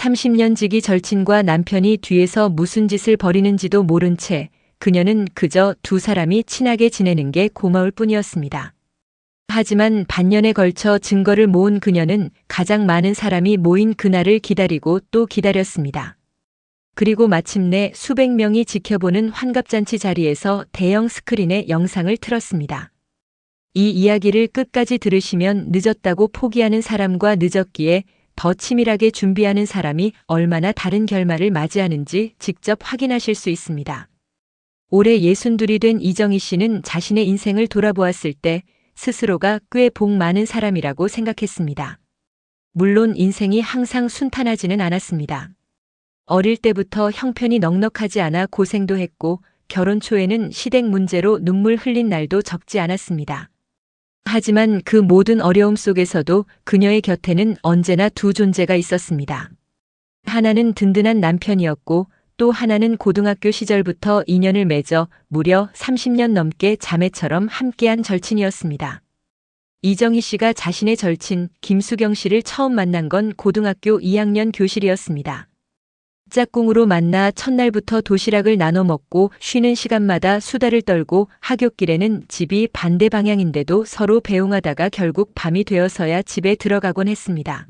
30년 지기 절친과 남편이 뒤에서 무슨 짓을 벌이는지도 모른 채 그녀는 그저 두 사람이 친하게 지내는 게 고마울 뿐이었습니다. 하지만 반년에 걸쳐 증거를 모은 그녀는 가장 많은 사람이 모인 그날을 기다리고 또 기다렸습니다. 그리고 마침내 수백 명이 지켜보는 환갑잔치 자리에서 대형 스크린에 영상을 틀었습니다. 이 이야기를 끝까지 들으시면 늦었다고 포기하는 사람과 늦었기에 더 치밀하게 준비하는 사람이 얼마나 다른 결말을 맞이하는지 직접 확인하실 수 있습니다. 올해 62이 된 이정희 씨는 자신의 인생을 돌아보았을 때 스스로가 꽤 복 많은 사람이라고 생각했습니다. 물론 인생이 항상 순탄하지는 않았습니다. 어릴 때부터 형편이 넉넉하지 않아 고생도 했고 결혼 초에는 시댁 문제로 눈물 흘린 날도 적지 않았습니다. 하지만 그 모든 어려움 속에서도 그녀의 곁에는 언제나 두 존재가 있었습니다. 하나는 든든한 남편이었고 또 하나는 고등학교 시절부터 인연을 맺어 무려 30년 넘게 자매처럼 함께한 절친이었습니다. 이정희 씨가 자신의 절친 김수경 씨를 처음 만난 건 고등학교 2학년 교실이었습니다. 짝꿍으로 만나 첫날부터 도시락을 나눠 먹고 쉬는 시간마다 수다를 떨고 하굣길에는 집이 반대 방향인데도 서로 배웅하다가 결국 밤이 되어서야 집에 들어가곤 했습니다.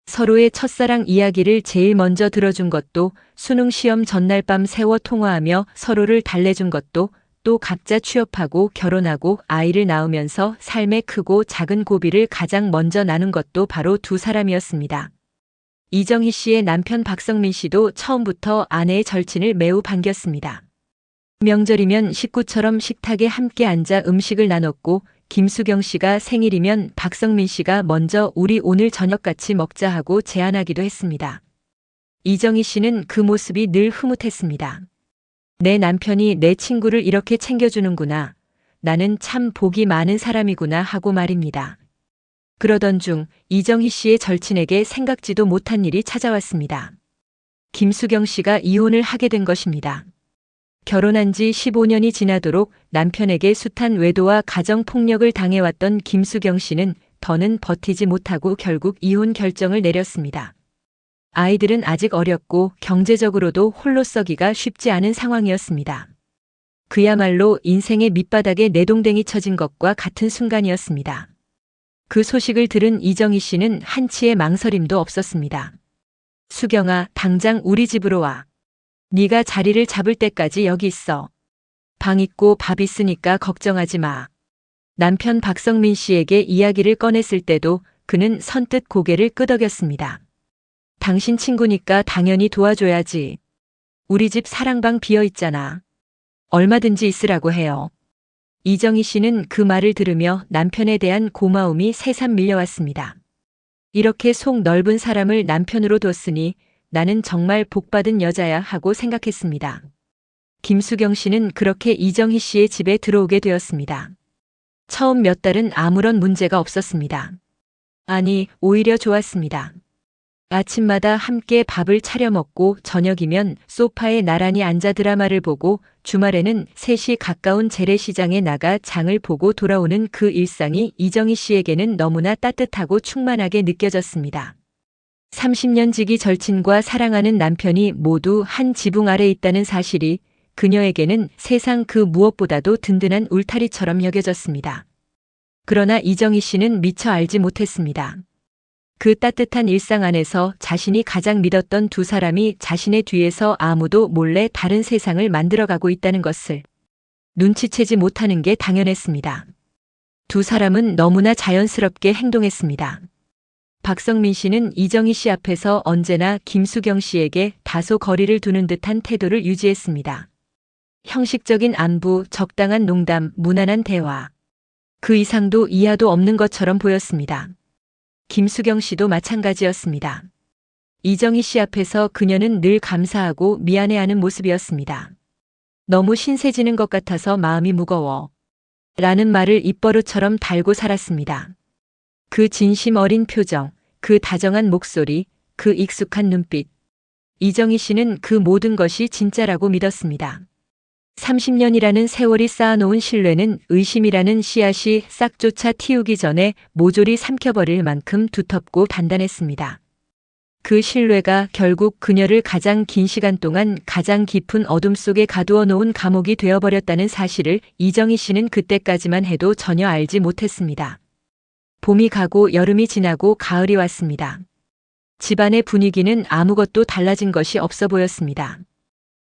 서로의 첫사랑 이야기를 제일 먼저 들어준 것도, 수능 시험 전날 밤 새워 통화하며 서로를 달래준 것도, 또 각자 취업하고 결혼하고 아이를 낳으면서 삶의 크고 작은 고비를 가장 먼저 나눈 것도 바로 두 사람이었습니다. 이정희 씨의 남편 박성민 씨도 처음부터 아내의 절친을 매우 반겼습니다. 명절이면 식구처럼 식탁에 함께 앉아 음식을 나눴고 김수경 씨가 생일이면 박성민 씨가 먼저 우리 오늘 저녁 같이 먹자 하고 제안하기도 했습니다. 이정희 씨는 그 모습이 늘 흐뭇했습니다. 내 남편이 내 친구를 이렇게 챙겨주는구나. 나는 참 복이 많은 사람이구나 하고 말입니다. 그러던 중 이정희 씨의 절친에게 생각지도 못한 일이 찾아왔습니다. 김수경 씨가 이혼을 하게 된 것입니다. 결혼한 지 15년이 지나도록 남편에게 숱한 외도와 가정폭력을 당해왔던 김수경 씨는 더는 버티지 못하고 결국 이혼 결정을 내렸습니다. 아이들은 아직 어렸고 경제적으로도 홀로 서기가 쉽지 않은 상황이었습니다. 그야말로 인생의 밑바닥에 내동댕이 쳐진 것과 같은 순간이었습니다. 그 소식을 들은 이정희 씨는 한치의 망설임도 없었습니다. 수경아, 당장 우리 집으로 와. 네가 자리를 잡을 때까지 여기 있어. 방 있고 밥 있으니까 걱정하지 마. 남편 박성민 씨에게 이야기를 꺼냈을 때도 그는 선뜻 고개를 끄덕였습니다. 당신 친구니까 당연히 도와줘야지. 우리 집 사랑방 비어 있잖아. 얼마든지 있으라고 해요. 이정희 씨는 그 말을 들으며 남편에 대한 고마움이 새삼 밀려왔습니다. 이렇게 속 넓은 사람을 남편으로 뒀으니 나는 정말 복받은 여자야 하고 생각했습니다. 김수경 씨는 그렇게 이정희 씨의 집에 들어오게 되었습니다. 처음 몇 달은 아무런 문제가 없었습니다. 아니, 오히려 좋았습니다. 아침마다 함께 밥을 차려 먹고 저녁이면 소파에 나란히 앉아 드라마를 보고 주말에는 셋이 가까운 재래시장에 나가 장을 보고 돌아오는 그 일상이 이정희 씨에게는 너무나 따뜻하고 충만하게 느껴졌습니다. 30년 지기 절친과 사랑하는 남편이 모두 한 지붕 아래 있다는 사실이 그녀에게는 세상 그 무엇보다도 든든한 울타리처럼 여겨졌습니다. 그러나 이정희 씨는 미처 알지 못했습니다. 그 따뜻한 일상 안에서 자신이 가장 믿었던 두 사람이 자신의 뒤에서 아무도 몰래 다른 세상을 만들어가고 있다는 것을 눈치채지 못하는 게 당연했습니다. 두 사람은 너무나 자연스럽게 행동했습니다. 박성민 씨는 이정희 씨 앞에서 언제나 김수경 씨에게 다소 거리를 두는 듯한 태도를 유지했습니다. 형식적인 안부, 적당한 농담, 무난한 대화. 그 이상도 이하도 없는 것처럼 보였습니다. 김수경 씨도 마찬가지였습니다. 이정희 씨 앞에서 그녀는 늘 감사하고 미안해하는 모습이었습니다. 너무 신세지는 것 같아서 마음이 무거워. 라는 말을 입버릇처럼 달고 살았습니다. 그 진심 어린 표정, 그 다정한 목소리, 그 익숙한 눈빛. 이정희 씨는 그 모든 것이 진짜라고 믿었습니다. 30년이라는 세월이 쌓아놓은 신뢰는 의심이라는 씨앗이 싹조차 틔우기 전에 모조리 삼켜버릴 만큼 두텁고 단단했습니다. 그 신뢰가 결국 그녀를 가장 긴 시간 동안 가장 깊은 어둠 속에 가두어 놓은 감옥이 되어버렸다는 사실을 이정희 씨는 그때까지만 해도 전혀 알지 못했습니다. 봄이 가고 여름이 지나고 가을이 왔습니다. 집안의 분위기는 아무것도 달라진 것이 없어 보였습니다.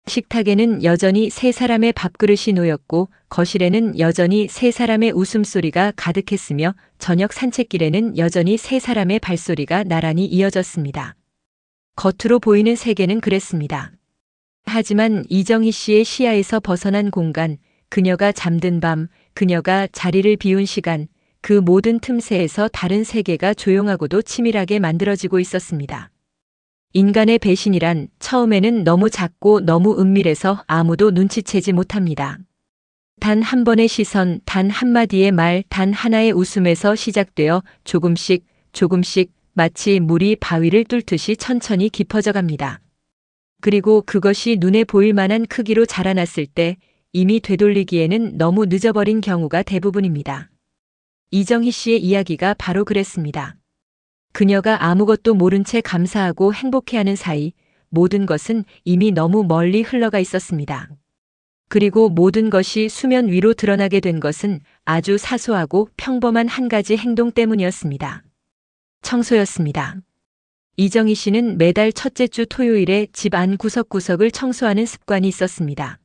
식탁에는 여전히 세 사람의 밥그릇이 놓였고 거실에는 여전히 세 사람의 웃음소리가 가득했으며 저녁 산책길에는 여전히 세 사람의 발소리가 나란히 이어졌습니다. 겉으로 보이는 세계는 그랬습니다. 하지만 이정희 씨의 시야에서 벗어난 공간, 그녀가 잠든 밤, 그녀가 자리를 비운 시간, 그 모든 틈새에서 다른 세계가 조용하고도 치밀하게 만들어지고 있었습니다. 인간의 배신이란 처음에는 너무 작고 너무 은밀해서 아무도 눈치채지 못합니다. 단 한 번의 시선, 단 한마디의 말, 단 하나의 웃음에서 시작되어 조금씩 마치 물이 바위를 뚫듯이 천천히 깊어져 갑니다. 그리고 그것이 눈에 보일 만한 크기로 자라났을 때 이미 되돌리기에는 너무 늦어버린 경우가 대부분입니다. 이정희 씨의 이야기가 바로 그랬습니다. 그녀가 아무것도 모른 채 감사하고 행복해하는 사이 모든 것은 이미 너무 멀리 흘러가 있었습니다. 그리고 모든 것이 수면 위로 드러나게 된 것은 아주 사소하고 평범한 한 가지 행동 때문이었습니다. 청소였습니다. 이정희 씨는 매달 첫째 주 토요일에 집 안 구석구석을 청소하는 습관이 있었습니다.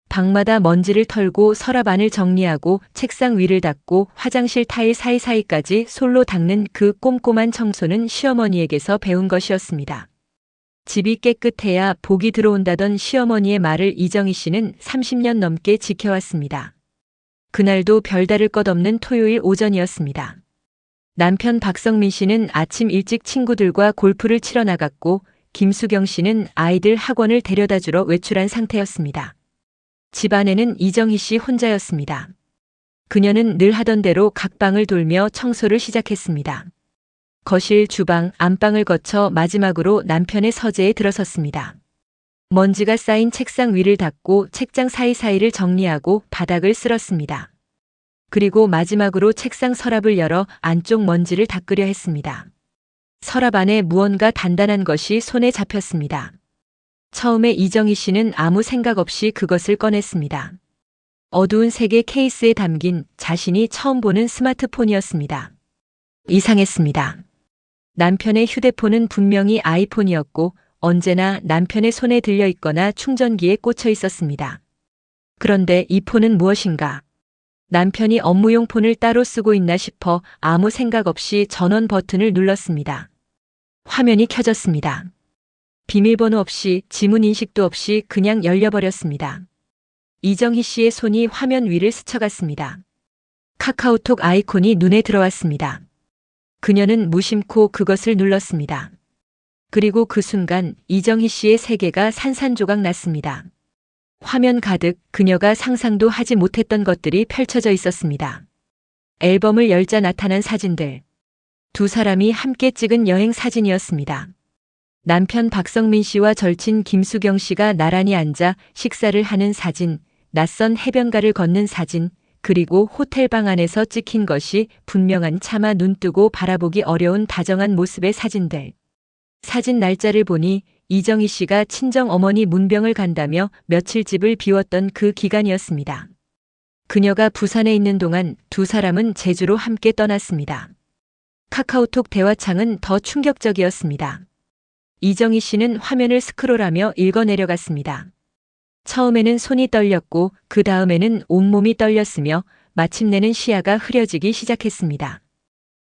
방마다 먼지를 털고 서랍 안을 정리하고 책상 위를 닦고 화장실 타일 사이사이까지 솔로 닦는 그 꼼꼼한 청소는 시어머니에게서 배운 것이었습니다. 집이 깨끗해야 복이 들어온다던 시어머니의 말을 이정희 씨는 30년 넘게 지켜왔습니다. 그날도 별다를 것 없는 토요일 오전이었습니다. 남편 박성민 씨는 아침 일찍 친구들과 골프를 치러 나갔고 김수경 씨는 아이들 학원을 데려다 주러 외출한 상태였습니다. 집안에는 이정희 씨 혼자였습니다. 그녀는 늘 하던 대로 각 방을 돌며 청소를 시작했습니다. 거실, 주방, 안방을 거쳐 마지막으로 남편의 서재에 들어섰습니다. 먼지가 쌓인 책상 위를 닦고 책장 사이사이를 정리하고 바닥을 쓸었습니다. 그리고 마지막으로 책상 서랍을 열어 안쪽 먼지를 닦으려 했습니다. 서랍 안에 무언가 단단한 것이 손에 잡혔습니다. 처음에 이정희 씨는 아무 생각 없이 그것을 꺼냈습니다. 어두운 색의 케이스에 담긴 자신이 처음 보는 스마트폰이었습니다. 이상했습니다. 남편의 휴대폰은 분명히 아이폰이었고 언제나 남편의 손에 들려 있거나 충전기에 꽂혀 있었습니다. 그런데 이 폰은 무엇인가? 남편이 업무용 폰을 따로 쓰고 있나 싶어 아무 생각 없이 전원 버튼을 눌렀습니다. 화면이 켜졌습니다. 비밀번호 없이 지문 인식도 없이 그냥 열려버렸습니다. 이정희 씨의 손이 화면 위를 스쳐갔습니다. 카카오톡 아이콘이 눈에 들어왔습니다. 그녀는 무심코 그것을 눌렀습니다. 그리고 그 순간 이정희 씨의 세계가 산산조각 났습니다. 화면 가득 그녀가 상상도 하지 못했던 것들이 펼쳐져 있었습니다. 앨범을 열자 나타난 사진들. 두 사람이 함께 찍은 여행 사진이었습니다. 남편 박성민 씨와 절친 김수경 씨가 나란히 앉아 식사를 하는 사진, 낯선 해변가를 걷는 사진, 그리고 호텔방 안에서 찍힌 것이 분명한 차마 눈뜨고 바라보기 어려운 다정한 모습의 사진들. 사진 날짜를 보니 이정희 씨가 친정 어머니 문병을 간다며 며칠 집을 비웠던 그 기간이었습니다. 그녀가 부산에 있는 동안 두 사람은 제주로 함께 떠났습니다. 카카오톡 대화창은 더 충격적이었습니다. 이정희 씨는 화면을 스크롤하며 읽어내려갔습니다. 처음에는 손이 떨렸고 그 다음에는 온몸이 떨렸으며 마침내는 시야가 흐려지기 시작했습니다.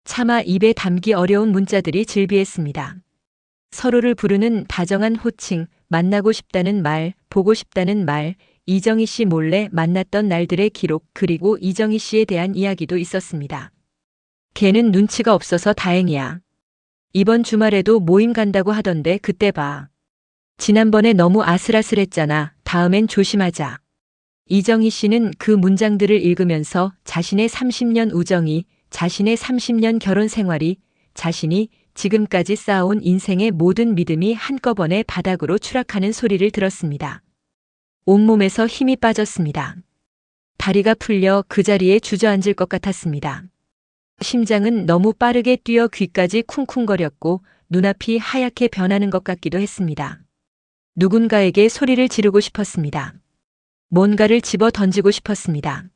차마 입에 담기 어려운 문자들이 즐비했습니다. 서로를 부르는 다정한 호칭, 만나고 싶다는 말, 보고 싶다는 말, 이정희 씨 몰래 만났던 날들의 기록, 그리고 이정희 씨에 대한 이야기도 있었습니다. 걔는 눈치가 없어서 다행이야. 이번 주말에도 모임 간다고 하던데 그때 봐. 지난번에 너무 아슬아슬했잖아. 다음엔 조심하자. 이정희 씨는 그 문장들을 읽으면서 자신의 30년 우정이, 자신의 30년 결혼 생활이, 자신이 지금까지 쌓아온 인생의 모든 믿음이 한꺼번에 바닥으로 추락하는 소리를 들었습니다. 온몸에서 힘이 빠졌습니다. 다리가 풀려 그 자리에 주저앉을 것 같았습니다. 심장은 너무 빠르게 뛰어 귀까지 쿵쿵거렸고 눈앞이 하얗게 변하는 것 같기도 했습니다. 누군가에게 소리를 지르고 싶었습니다. 뭔가를 집어 던지고 싶었습니다.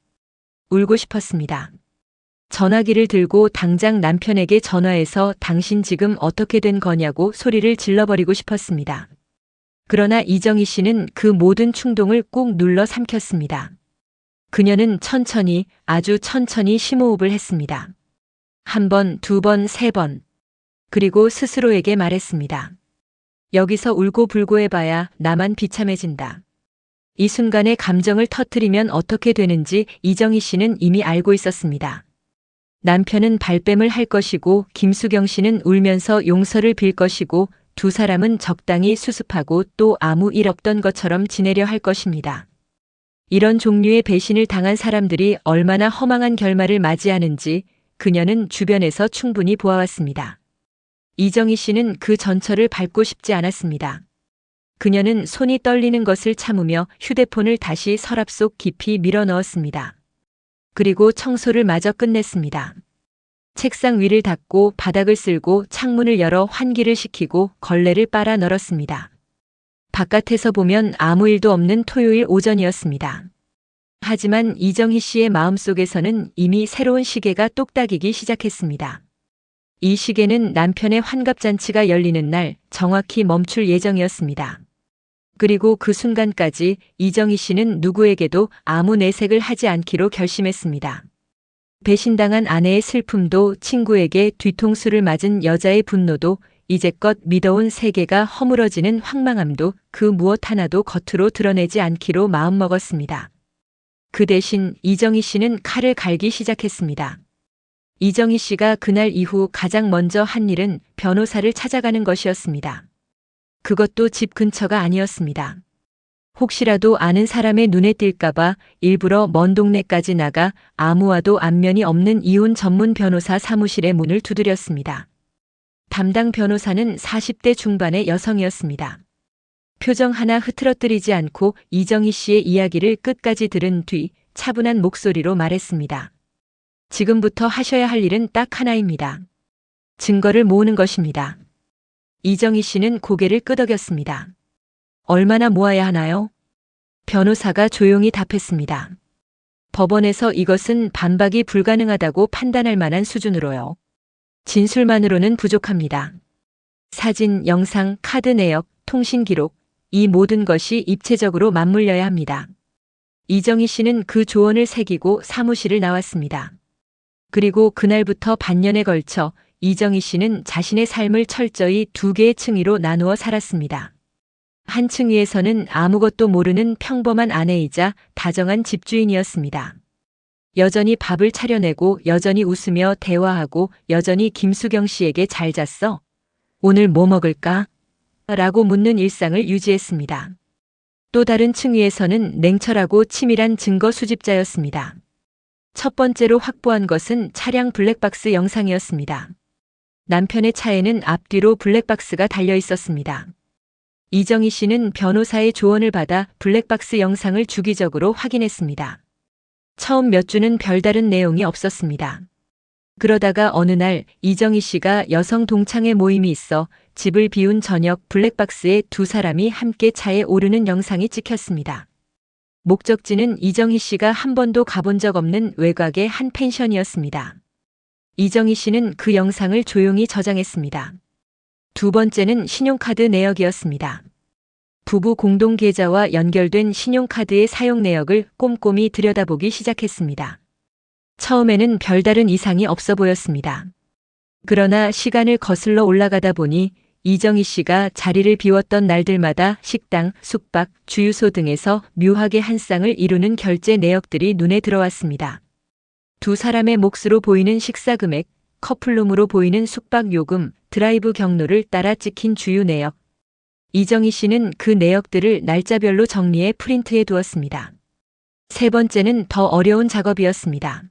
울고 싶었습니다. 전화기를 들고 당장 남편에게 전화해서 당신 지금 어떻게 된 거냐고 소리를 질러버리고 싶었습니다. 그러나 이정희 씨는 그 모든 충동을 꾹 눌러 삼켰습니다. 그녀는 천천히, 아주 천천히 심호흡을 했습니다. 한 번, 두 번, 세 번. 그리고 스스로에게 말했습니다. 여기서 울고 불고 해봐야 나만 비참해진다. 이 순간에 감정을 터뜨리면 어떻게 되는지 이정희 씨는 이미 알고 있었습니다. 남편은 발뺌을 할 것이고 김수경 씨는 울면서 용서를 빌 것이고 두 사람은 적당히 수습하고 또 아무 일 없던 것처럼 지내려 할 것입니다. 이런 종류의 배신을 당한 사람들이 얼마나 허망한 결말을 맞이하는지 그녀는 주변에서 충분히 보아왔습니다. 이정희 씨는 그 전철을 밟고 싶지 않았습니다. 그녀는 손이 떨리는 것을 참으며 휴대폰을 다시 서랍 속 깊이 밀어 넣었습니다. 그리고 청소를 마저 끝냈습니다. 책상 위를 닦고 바닥을 쓸고 창문을 열어 환기를 시키고 걸레를 빨아 널었습니다. 바깥에서 보면 아무 일도 없는 토요일 오전이었습니다. 하지만 이정희 씨의 마음속에서는 이미 새로운 시계가 똑딱이기 시작했습니다. 이 시계는 남편의 환갑잔치가 열리는 날 정확히 멈출 예정이었습니다. 그리고 그 순간까지 이정희 씨는 누구에게도 아무 내색을 하지 않기로 결심했습니다. 배신당한 아내의 슬픔도 친구에게 뒤통수를 맞은 여자의 분노도 이제껏 믿어온 세계가 허물어지는 황망함도 그 무엇 하나도 겉으로 드러내지 않기로 마음먹었습니다. 그 대신 이정희 씨는 칼을 갈기 시작했습니다. 이정희 씨가 그날 이후 가장 먼저 한 일은 변호사를 찾아가는 것이었습니다. 그것도 집 근처가 아니었습니다. 혹시라도 아는 사람의 눈에 띌까봐 일부러 먼 동네까지 나가 아무와도 안면이 없는 이혼 전문 변호사 사무실의 문을 두드렸습니다. 담당 변호사는 40대 중반의 여성이었습니다. 표정 하나 흐트러뜨리지 않고 이정희 씨의 이야기를 끝까지 들은 뒤 차분한 목소리로 말했습니다. 지금부터 하셔야 할 일은 딱 하나입니다. 증거를 모으는 것입니다. 이정희 씨는 고개를 끄덕였습니다. 얼마나 모아야 하나요? 변호사가 조용히 답했습니다. 법원에서 이것은 반박이 불가능하다고 판단할 만한 수준으로요. 진술만으로는 부족합니다. 사진, 영상, 카드 내역, 통신 기록, 이 모든 것이 입체적으로 맞물려야 합니다. 이정희 씨는 그 조언을 새기고 사무실을 나왔습니다. 그리고 그날부터 반년에 걸쳐 이정희 씨는 자신의 삶을 철저히 두 개의 층위로 나누어 살았습니다. 한 층위에서는 아무것도 모르는 평범한 아내이자 다정한 집주인이었습니다. 여전히 밥을 차려내고 여전히 웃으며 대화하고 여전히 김수경 씨에게 잘 잤어? 오늘 뭐 먹을까? 라고 묻는 일상을 유지했습니다. 또 다른 층위에서는 냉철하고 치밀한 증거 수집자였습니다. 첫 번째로 확보한 것은 차량 블랙박스 영상이었습니다. 남편의 차에는 앞뒤로 블랙박스가 달려 있었습니다. 이정희 씨는 변호사의 조언을 받아 블랙박스 영상을 주기적으로 확인했습니다. 처음 몇 주는 별다른 내용이 없었습니다. 그러다가 어느 날 이정희 씨가 여성 동창회 모임이 있어 집을 비운 저녁 블랙박스에 두 사람이 함께 차에 오르는 영상이 찍혔습니다. 목적지는 이정희 씨가 한 번도 가본 적 없는 외곽의 한 펜션이었습니다. 이정희 씨는 그 영상을 조용히 저장했습니다. 두 번째는 신용카드 내역이었습니다. 부부 공동 계좌와 연결된 신용카드의 사용 내역을 꼼꼼히 들여다보기 시작했습니다. 처음에는 별다른 이상이 없어 보였습니다. 그러나 시간을 거슬러 올라가다 보니 이정희 씨가 자리를 비웠던 날들마다 식당, 숙박, 주유소 등에서 묘하게 한 쌍을 이루는 결제 내역들이 눈에 들어왔습니다. 두 사람의 몫으로 보이는 식사 금액, 커플룸으로 보이는 숙박 요금, 드라이브 경로를 따라 찍힌 주유 내역. 이정희 씨는 그 내역들을 날짜별로 정리해 프린트해 두었습니다. 세 번째는 더 어려운 작업이었습니다.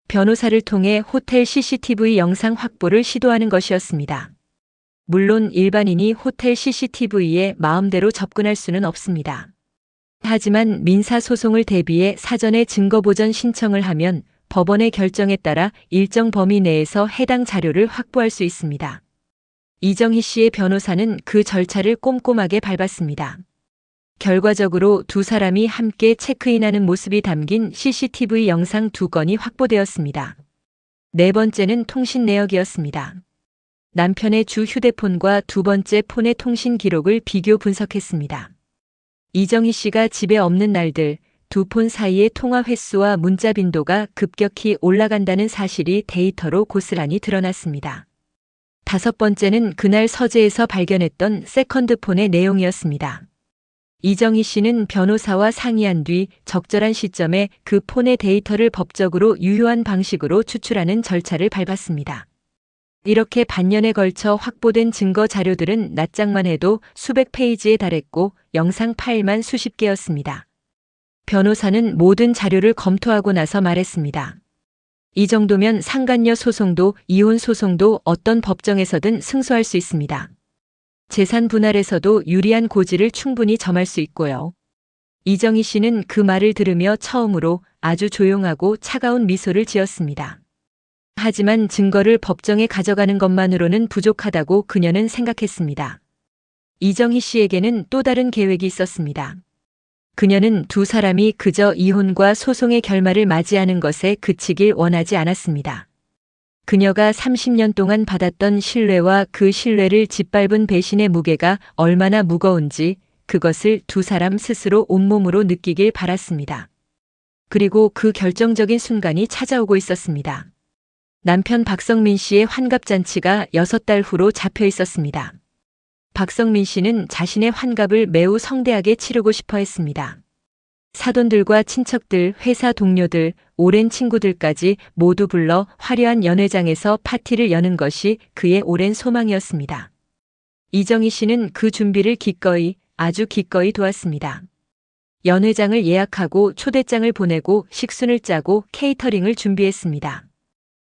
변호사를 통해 호텔 CCTV 영상 확보를 시도하는 것이었습니다. 물론 일반인이 호텔 CCTV에 마음대로 접근할 수는 없습니다. 하지만 민사소송을 대비해 사전에 증거보전 신청을 하면 법원의 결정에 따라 일정 범위 내에서 해당 자료를 확보할 수 있습니다. 이정희 씨의 변호사는 그 절차를 꼼꼼하게 밟았습니다. 결과적으로 두 사람이 함께 체크인하는 모습이 담긴 CCTV 영상 2건이 확보되었습니다. 네 번째는 통신 내역이었습니다. 남편의 주 휴대폰과 두 번째 폰의 통신 기록을 비교 분석했습니다. 이정희 씨가 집에 없는 날들 두 폰 사이의 통화 횟수와 문자 빈도가 급격히 올라간다는 사실이 데이터로 고스란히 드러났습니다. 다섯 번째는 그날 서재에서 발견했던 세컨드폰의 내용이었습니다. 이정희 씨는 변호사와 상의한 뒤 적절한 시점에 그 폰의 데이터를 법적으로 유효한 방식으로 추출하는 절차를 밟았습니다. 이렇게 반년에 걸쳐 확보된 증거 자료들은 낱장만 해도 수백 페이지에 달했고 영상 파일만 수십 개였습니다. 변호사는 모든 자료를 검토하고 나서 말했습니다. 이 정도면 상간녀 소송도 이혼 소송도 어떤 법정에서든 승소할 수 있습니다. 재산 분할에서도 유리한 고지를 충분히 점할 수 있고요. 이정희 씨는 그 말을 들으며 처음으로 아주 조용하고 차가운 미소를 지었습니다. 하지만 증거를 법정에 가져가는 것만으로는 부족하다고 그녀는 생각했습니다. 이정희 씨에게는 또 다른 계획이 있었습니다. 그녀는 두 사람이 그저 이혼과 소송의 결말을 맞이하는 것에 그치길 원하지 않았습니다. 그녀가 30년 동안 받았던 신뢰와 그 신뢰를 짓밟은 배신의 무게가 얼마나 무거운지 그것을 두 사람 스스로 온몸으로 느끼길 바랐습니다. 그리고 그 결정적인 순간이 찾아오고 있었습니다. 남편 박성민 씨의 환갑잔치가 6달 후로 잡혀 있었습니다. 박성민 씨는 자신의 환갑을 매우 성대하게 치르고 싶어 했습니다. 사돈들과 친척들, 회사 동료들, 오랜 친구들까지 모두 불러 화려한 연회장에서 파티를 여는 것이 그의 오랜 소망이었습니다. 이정희 씨는 그 준비를 기꺼이, 아주 기꺼이 도왔습니다. 연회장을 예약하고 초대장을 보내고 식순을 짜고 케이터링을 준비했습니다.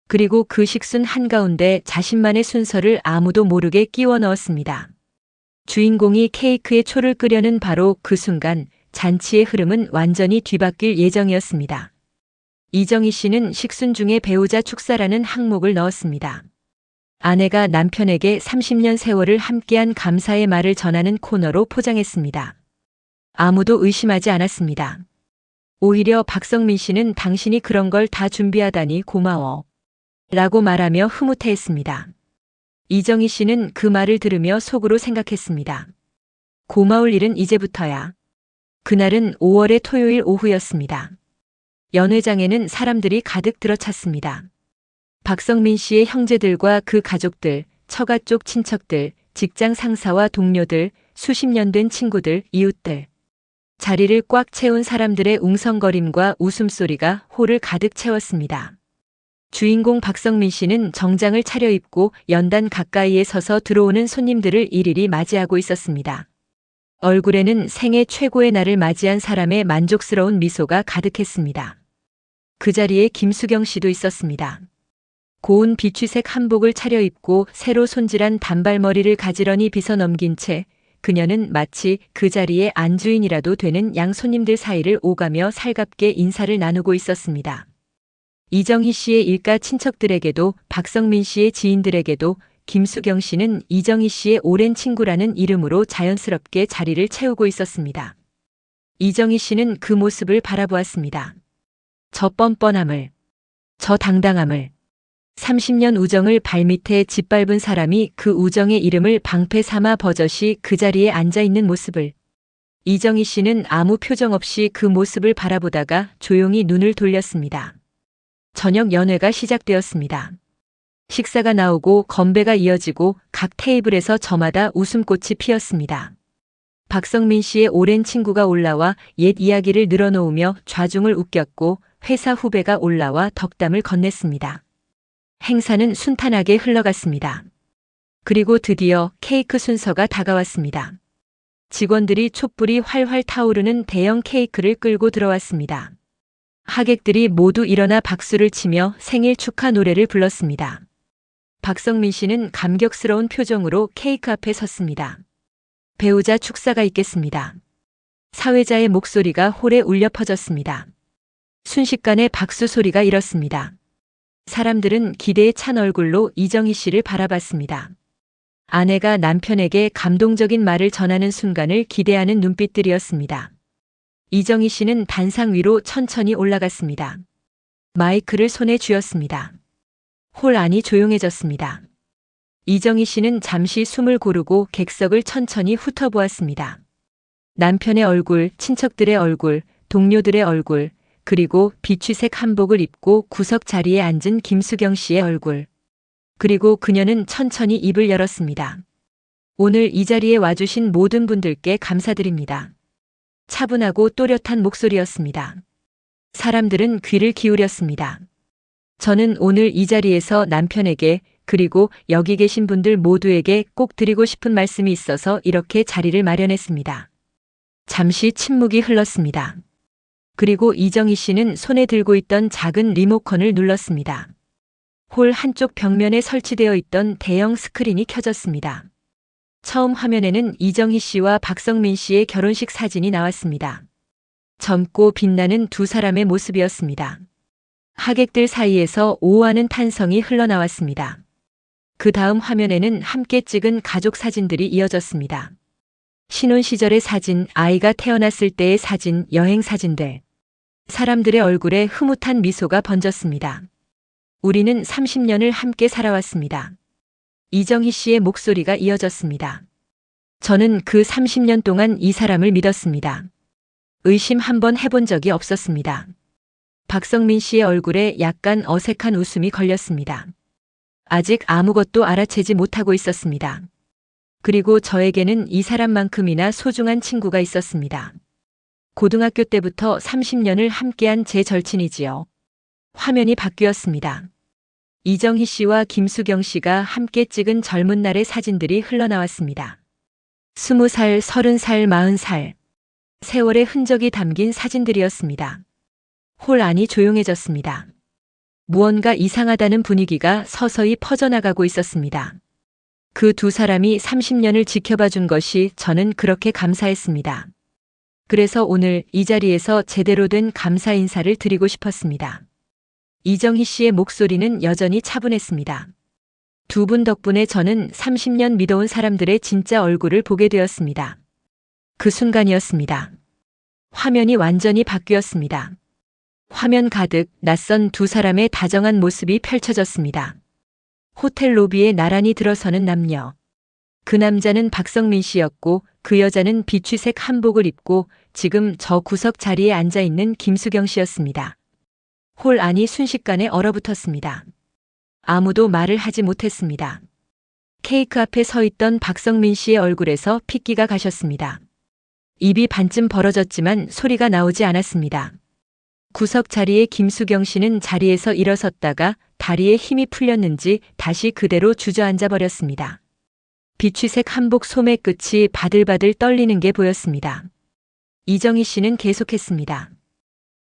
그리고 그 식순 한가운데 자신만의 순서를 아무도 모르게 끼워 넣었습니다. 주인공이 케이크에 초를 끄려는 바로 그 순간 잔치의 흐름은 완전히 뒤바뀔 예정이었습니다. 이정희 씨는 식순 중에 배우자 축사라는 항목을 넣었습니다. 아내가 남편에게 30년 세월을 함께한 감사의 말을 전하는 코너로 포장했습니다. 아무도 의심하지 않았습니다. 오히려 박성민 씨는 당신이 그런 걸 다 준비하다니 고마워. 라고 말하며 흐뭇해했습니다. 이정희 씨는 그 말을 들으며 속으로 생각했습니다. 고마울 일은 이제부터야. 그날은 5월의 토요일 오후였습니다. 연회장에는 사람들이 가득 들어찼습니다. 박성민 씨의 형제들과 그 가족들, 처가 쪽 친척들, 직장 상사와 동료들, 수십 년 된 친구들, 이웃들. 자리를 꽉 채운 사람들의 웅성거림과 웃음소리가 홀을 가득 채웠습니다. 주인공 박성민 씨는 정장을 차려입고 연단 가까이에 서서 들어오는 손님들을 일일이 맞이하고 있었습니다. 얼굴에는 생애 최고의 날을 맞이한 사람의 만족스러운 미소가 가득했습니다. 그 자리에 김수경 씨도 있었습니다. 고운 비취색 한복을 차려입고 새로 손질한 단발머리를 가지런히 빗어 넘긴 채 그녀는 마치 그 자리의 안주인이라도 되는 양손님들 사이를 오가며 살갑게 인사를 나누고 있었습니다. 이정희 씨의 일가 친척들에게도 박성민 씨의 지인들에게도 김수경 씨는 이정희 씨의 오랜 친구라는 이름으로 자연스럽게 자리를 채우고 있었습니다. 이정희 씨는 그 모습을 바라보았습니다. 저 뻔뻔함을, 저 당당함을, 30년 우정을 발밑에 짓밟은 사람이 그 우정의 이름을 방패 삼아 버젓이 그 자리에 앉아 있는 모습을. 이정희 씨는 아무 표정 없이 그 모습을 바라보다가 조용히 눈을 돌렸습니다. 저녁 연회가 시작되었습니다. 식사가 나오고 건배가 이어지고 각 테이블에서 저마다 웃음꽃이 피었습니다. 박성민 씨의 오랜 친구가 올라와 옛 이야기를 늘어놓으며 좌중을 웃겼고 회사 후배가 올라와 덕담을 건넸습니다. 행사는 순탄하게 흘러갔습니다. 그리고 드디어 케이크 순서가 다가왔습니다. 직원들이 촛불이 활활 타오르는 대형 케이크를 끌고 들어왔습니다. 하객들이 모두 일어나 박수를 치며 생일 축하 노래를 불렀습니다. 박성민 씨는 감격스러운 표정으로 케이크 앞에 섰습니다. 배우자 축사가 있겠습니다. 사회자의 목소리가 홀에 울려 퍼졌습니다. 순식간에 박수 소리가 일었습니다. 사람들은 기대에 찬 얼굴로 이정희 씨를 바라봤습니다. 아내가 남편에게 감동적인 말을 전하는 순간을 기대하는 눈빛들이었습니다. 이정희 씨는 단상 위로 천천히 올라갔습니다. 마이크를 손에 쥐었습니다. 홀 안이 조용해졌습니다. 이정희 씨는 잠시 숨을 고르고 객석을 천천히 훑어보았습니다. 남편의 얼굴, 친척들의 얼굴, 동료들의 얼굴, 그리고 비취색 한복을 입고 구석 자리에 앉은 김수경 씨의 얼굴. 그리고 그녀는 천천히 입을 열었습니다. 오늘 이 자리에 와주신 모든 분들께 감사드립니다. 차분하고 또렷한 목소리였습니다. 사람들은 귀를 기울였습니다. 저는 오늘 이 자리에서 남편에게 그리고 여기 계신 분들 모두에게 꼭 드리고 싶은 말씀이 있어서 이렇게 자리를 마련했습니다. 잠시 침묵이 흘렀습니다. 그리고 이정희 씨는 손에 들고 있던 작은 리모컨을 눌렀습니다. 홀 한쪽 벽면에 설치되어 있던 대형 스크린이 켜졌습니다. 처음 화면에는 이정희 씨와 박성민 씨의 결혼식 사진이 나왔습니다. 젊고 빛나는 두 사람의 모습이었습니다. 하객들 사이에서 오호하는 탄성이 흘러나왔습니다. 그 다음 화면에는 함께 찍은 가족 사진들이 이어졌습니다. 신혼 시절의 사진, 아이가 태어났을 때의 사진, 여행 사진들. 사람들의 얼굴에 흐뭇한 미소가 번졌습니다. 우리는 30년을 함께 살아왔습니다. 이정희 씨의 목소리가 이어졌습니다. 저는 그 30년 동안 이 사람을 믿었습니다. 의심 한번 해본 적이 없었습니다. 박성민 씨의 얼굴에 약간 어색한 웃음이 걸렸습니다. 아직 아무것도 알아채지 못하고 있었습니다. 그리고 저에게는 이 사람만큼이나 소중한 친구가 있었습니다. 고등학교 때부터 30년을 함께한 제 절친이지요. 화면이 바뀌었습니다. 이정희 씨와 김수경 씨가 함께 찍은 젊은 날의 사진들이 흘러나왔습니다. 20살, 30살, 40살. 세월의 흔적이 담긴 사진들이었습니다. 홀 안이 조용해졌습니다. 무언가 이상하다는 분위기가 서서히 퍼져나가고 있었습니다. 그 두 사람이 30년을 지켜봐 준 것이 저는 그렇게 감사했습니다. 그래서 오늘 이 자리에서 제대로 된 감사 인사를 드리고 싶었습니다. 이정희 씨의 목소리는 여전히 차분했습니다. 두 분 덕분에 저는 30년 믿어온 사람들의 진짜 얼굴을 보게 되었습니다. 그 순간이었습니다. 화면이 완전히 바뀌었습니다. 화면 가득 낯선 두 사람의 다정한 모습이 펼쳐졌습니다. 호텔 로비에 나란히 들어서는 남녀. 그 남자는 박성민 씨였고 그 여자는 비취색 한복을 입고 지금 저 구석 자리에 앉아 있는 김수경 씨였습니다. 홀 안이 순식간에 얼어붙었습니다. 아무도 말을 하지 못했습니다. 케이크 앞에 서 있던 박성민 씨의 얼굴에서 핏기가 가셨습니다. 입이 반쯤 벌어졌지만 소리가 나오지 않았습니다. 구석 자리에 김수경 씨는 자리에서 일어섰다가 다리에 힘이 풀렸는지 다시 그대로 주저앉아 버렸습니다. 비취색 한복 소매 끝이 바들바들 떨리는 게 보였습니다. 이정희 씨는 계속했습니다.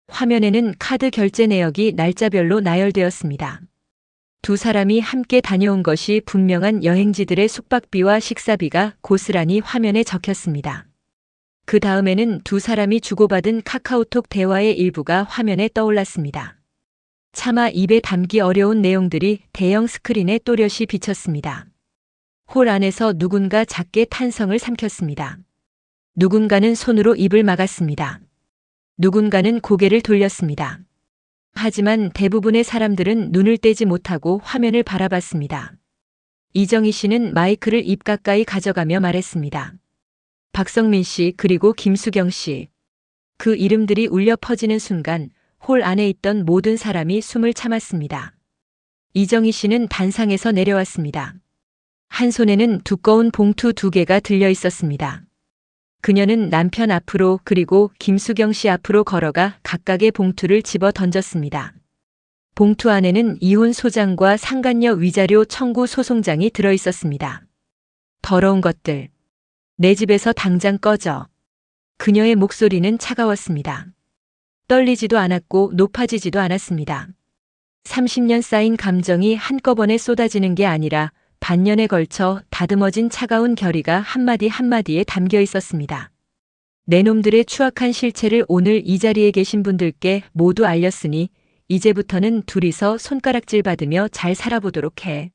화면에는 카드 결제 내역이 날짜별로 나열되었습니다. 두 사람이 함께 다녀온 것이 분명한 여행지들의 숙박비와 식사비가 고스란히 화면에 적혔습니다. 그 다음에는 두 사람이 주고받은 카카오톡 대화의 일부가 화면에 떠올랐습니다. 차마 입에 담기 어려운 내용들이 대형 스크린에 또렷이 비쳤습니다. 홀 안에서 누군가 작게 탄성을 삼켰습니다. 누군가는 손으로 입을 막았습니다. 누군가는 고개를 돌렸습니다. 하지만 대부분의 사람들은 눈을 떼지 못하고 화면을 바라봤습니다. 이정희 씨는 마이크를 입 가까이 가져가며 말했습니다. 박성민 씨 그리고 김수경 씨. 그 이름들이 울려 퍼지는 순간 홀 안에 있던 모든 사람이 숨을 참았습니다. 이정희 씨는 단상에서 내려왔습니다. 한 손에는 두꺼운 봉투 2개가 들려 있었습니다. 그녀는 남편 앞으로 그리고 김수경 씨 앞으로 걸어가 각각의 봉투를 집어 던졌습니다. 봉투 안에는 이혼 소장과 상간녀 위자료 청구 소송장이 들어 있었습니다. 더러운 것들. 내 집에서 당장 꺼져. 그녀의 목소리는 차가웠습니다. 떨리지도 않았고 높아지지도 않았습니다. 30년 쌓인 감정이 한꺼번에 쏟아지는 게 아니라 반년에 걸쳐 다듬어진 차가운 결의가 한마디 한마디에 담겨 있었습니다. 내 놈들의 추악한 실체를 오늘 이 자리에 계신 분들께 모두 알렸으니 이제부터는 둘이서 손가락질 받으며 잘 살아보도록 해.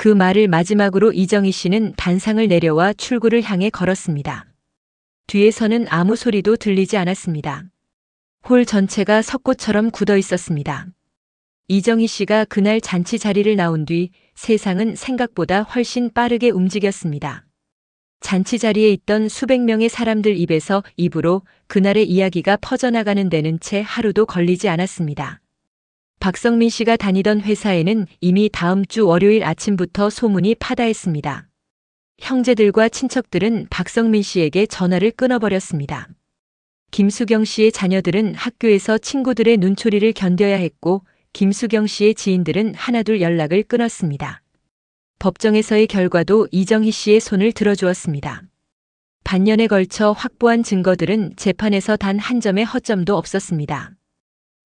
그 말을 마지막으로 이정희 씨는 단상을 내려와 출구를 향해 걸었습니다. 뒤에서는 아무 소리도 들리지 않았습니다. 홀 전체가 석고처럼 굳어 있었습니다. 이정희 씨가 그날 잔치 자리를 나온 뒤 세상은 생각보다 훨씬 빠르게 움직였습니다. 잔치 자리에 있던 수백 명의 사람들 입에서 입으로 그날의 이야기가 퍼져나가는 데는 채 하루도 걸리지 않았습니다. 박성민 씨가 다니던 회사에는 이미 다음 주 월요일 아침부터 소문이 파다했습니다. 형제들과 친척들은 박성민 씨에게 전화를 끊어버렸습니다. 김수경 씨의 자녀들은 학교에서 친구들의 눈초리를 견뎌야 했고 김수경 씨의 지인들은 하나둘 연락을 끊었습니다. 법정에서의 결과도 이정희 씨의 손을 들어주었습니다. 반년에 걸쳐 확보한 증거들은 재판에서 단 한 점의 허점도 없었습니다.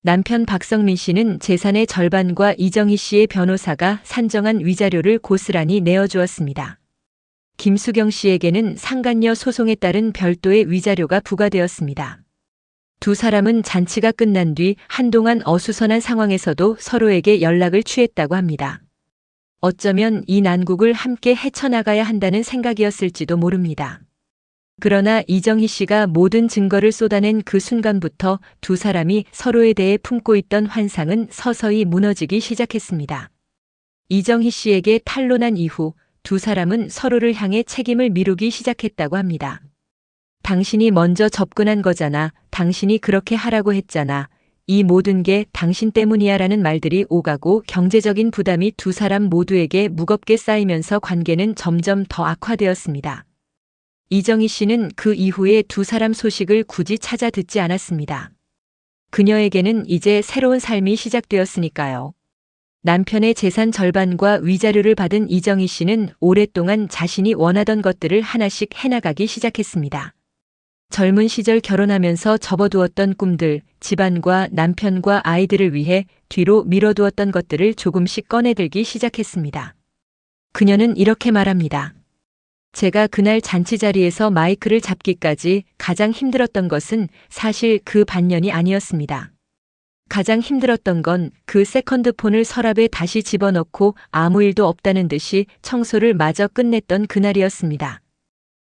남편 박성민 씨는 재산의 절반과 이정희 씨의 변호사가 산정한 위자료를 고스란히 내어주었습니다. 김수경 씨에게는 상간녀 소송에 따른 별도의 위자료가 부과되었습니다. 두 사람은 잔치가 끝난 뒤 한동안 어수선한 상황에서도 서로에게 연락을 취했다고 합니다. 어쩌면 이 난국을 함께 헤쳐나가야 한다는 생각이었을지도 모릅니다. 그러나 이정희 씨가 모든 증거를 쏟아낸 그 순간부터 두 사람이 서로에 대해 품고 있던 환상은 서서히 무너지기 시작했습니다. 이정희 씨에게 탄로난 이후 두 사람은 서로를 향해 책임을 미루기 시작했다고 합니다. 당신이 먼저 접근한 거잖아. 당신이 그렇게 하라고 했잖아. 이 모든 게 당신 때문이야 라는 말들이 오가고 경제적인 부담이 두 사람 모두에게 무겁게 쌓이면서 관계는 점점 더 악화되었습니다. 이정희 씨는 그 이후에 두 사람 소식을 굳이 찾아 듣지 않았습니다. 그녀에게는 이제 새로운 삶이 시작되었으니까요. 남편의 재산 절반과 위자료를 받은 이정희 씨는 오랫동안 자신이 원하던 것들을 하나씩 해나가기 시작했습니다. 젊은 시절 결혼하면서 접어두었던 꿈들, 집안과 남편과 아이들을 위해 뒤로 미뤄두었던 것들을 조금씩 꺼내들기 시작했습니다. 그녀는 이렇게 말합니다. 제가 그날 잔치 자리에서 마이크를 잡기까지 가장 힘들었던 것은 사실 그 반년이 아니었습니다. 가장 힘들었던 건 그 세컨드폰을 서랍에 다시 집어넣고 아무 일도 없다는 듯이 청소를 마저 끝냈던 그날이었습니다.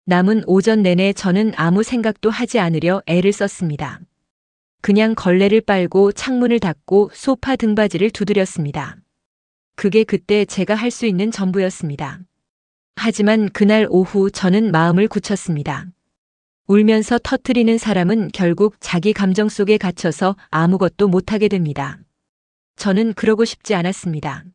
남은 오전 내내 저는 아무 생각도 하지 않으려 애를 썼습니다. 그냥 걸레를 빨고 창문을 닫고 소파 등받이를 두드렸습니다. 그게 그때 제가 할 수 있는 전부였습니다. 하지만 그날 오후 저는 마음을 굳혔습니다. 울면서 터뜨리는 사람은 결국 자기 감정 속에 갇혀서 아무것도 못하게 됩니다. 저는 그러고 싶지 않았습니다.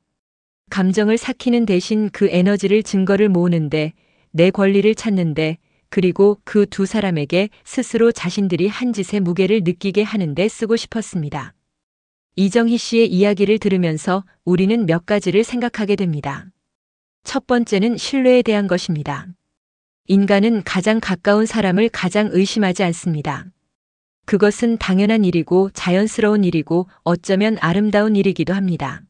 감정을 삭히는 대신 그 에너지를 증거를 모으는데, 내 권리를 찾는데, 그리고 그 두 사람에게 스스로 자신들이 한 짓의 무게를 느끼게 하는데 쓰고 싶었습니다. 이정희 씨의 이야기를 들으면서 우리는 몇 가지를 생각하게 됩니다. 첫 번째는 신뢰에 대한 것입니다. 인간은 가장 가까운 사람을 가장 의심하지 않습니다. 그것은 당연한 일이고 자연스러운 일이고 어쩌면 아름다운 일이기도 합니다.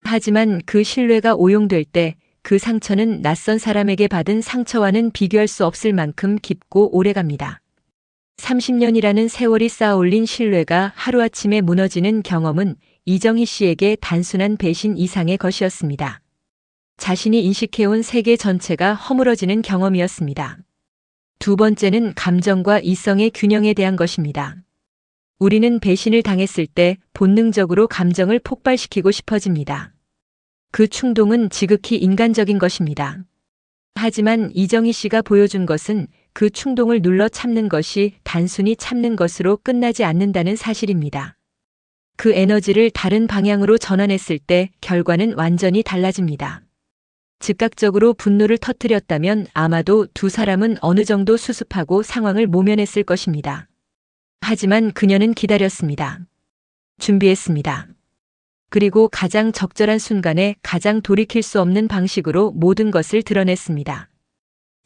하지만 그 신뢰가 오용될 때 그 상처는 낯선 사람에게 받은 상처와는 비교할 수 없을 만큼 깊고 오래갑니다. 30년이라는 세월이 쌓아올린 신뢰가 하루아침에 무너지는 경험은 이정희 씨에게 단순한 배신 이상의 것이었습니다. 자신이 인식해온 세계 전체가 허물어지는 경험이었습니다. 두 번째는 감정과 이성의 균형에 대한 것입니다. 우리는 배신을 당했을 때 본능적으로 감정을 폭발시키고 싶어집니다. 그 충동은 지극히 인간적인 것입니다. 하지만 이정희 씨가 보여준 것은 그 충동을 눌러 참는 것이 단순히 참는 것으로 끝나지 않는다는 사실입니다. 그 에너지를 다른 방향으로 전환했을 때 결과는 완전히 달라집니다. 즉각적으로 분노를 터뜨렸다면 아마도 두 사람은 어느 정도 수습하고 상황을 모면했을 것입니다. 하지만 그녀는 기다렸습니다. 준비했습니다. 그리고 가장 적절한 순간에 가장 돌이킬 수 없는 방식으로 모든 것을 드러냈습니다.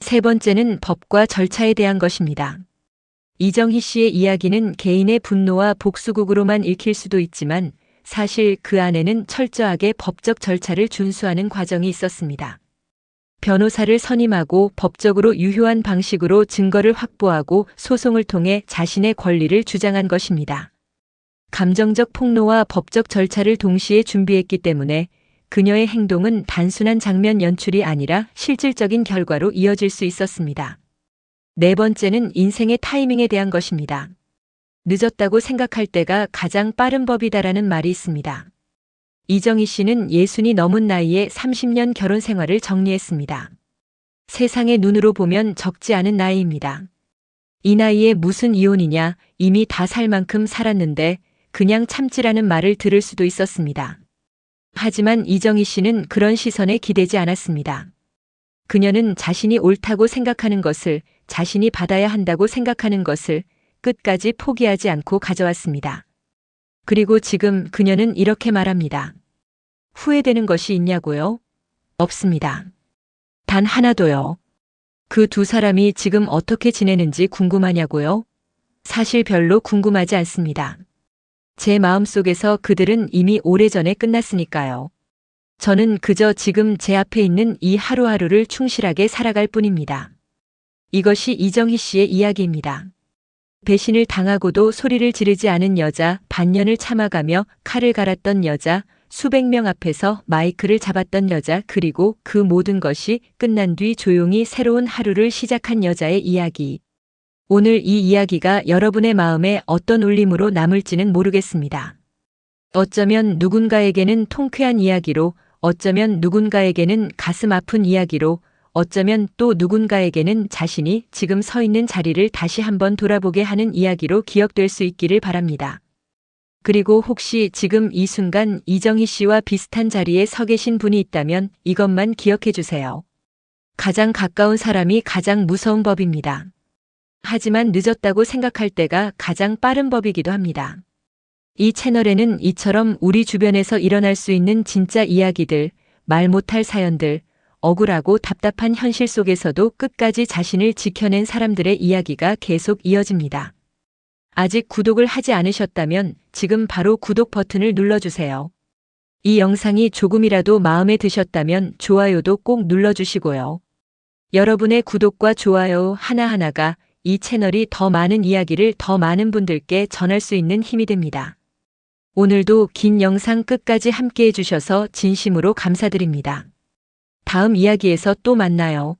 세 번째는 법과 절차에 대한 것입니다. 이정희 씨의 이야기는 개인의 분노와 복수극으로만 읽힐 수도 있지만 사실 그 안에는 철저하게 법적 절차를 준수하는 과정이 있었습니다. 변호사를 선임하고 법적으로 유효한 방식으로 증거를 확보하고 소송을 통해 자신의 권리를 주장한 것입니다. 감정적 폭로와 법적 절차를 동시에 준비했기 때문에 그녀의 행동은 단순한 장면 연출이 아니라 실질적인 결과로 이어질 수 있었습니다. 네 번째는 인생의 타이밍에 대한 것입니다. 늦었다고 생각할 때가 가장 빠른 법이다라는 말이 있습니다. 이정희 씨는 60이 넘은 나이에 30년 결혼 생활을 정리했습니다. 세상의 눈으로 보면 적지 않은 나이입니다. 이 나이에 무슨 이혼이냐, 이미 다 살 만큼 살았는데 그냥 참지라는 말을 들을 수도 있었습니다. 하지만 이정희 씨는 그런 시선에 기대지 않았습니다. 그녀는 자신이 옳다고 생각하는 것을, 자신이 받아야 한다고 생각하는 것을 끝까지 포기하지 않고 가져왔습니다. 그리고 지금 그녀는 이렇게 말합니다. 후회되는 것이 있냐고요? 없습니다. 단 하나도요. 그 두 사람이 지금 어떻게 지내는지 궁금하냐고요? 사실 별로 궁금하지 않습니다. 제 마음속에서 그들은 이미 오래전에 끝났으니까요. 저는 그저 지금 제 앞에 있는 이 하루하루를 충실하게 살아갈 뿐입니다. 이것이 이정희 씨의 이야기입니다. 배신을 당하고도 소리를 지르지 않은 여자, 반년을 참아가며 칼을 갈았던 여자, 수백 명 앞에서 마이크를 잡았던 여자, 그리고 그 모든 것이 끝난 뒤 조용히 새로운 하루를 시작한 여자의 이야기. 오늘 이 이야기가 여러분의 마음에 어떤 울림으로 남을지는 모르겠습니다. 어쩌면 누군가에게는 통쾌한 이야기로, 어쩌면 누군가에게는 가슴 아픈 이야기로, 어쩌면 또 누군가에게는 자신이 지금 서 있는 자리를 다시 한번 돌아보게 하는 이야기로 기억될 수 있기를 바랍니다. 그리고 혹시 지금 이 순간 이정희 씨와 비슷한 자리에 서 계신 분이 있다면 이것만 기억해 주세요. 가장 가까운 사람이 가장 무서운 법입니다. 하지만 늦었다고 생각할 때가 가장 빠른 법이기도 합니다. 이 채널에는 이처럼 우리 주변에서 일어날 수 있는 진짜 이야기들, 말 못할 사연들, 억울하고 답답한 현실 속에서도 끝까지 자신을 지켜낸 사람들의 이야기가 계속 이어집니다. 아직 구독을 하지 않으셨다면 지금 바로 구독 버튼을 눌러주세요. 이 영상이 조금이라도 마음에 드셨다면 좋아요도 꼭 눌러주시고요. 여러분의 구독과 좋아요 하나하나가 이 채널이 더 많은 이야기를 더 많은 분들께 전할 수 있는 힘이 됩니다. 오늘도 긴 영상 끝까지 함께 해주셔서 진심으로 감사드립니다. 다음 이야기에서 또 만나요.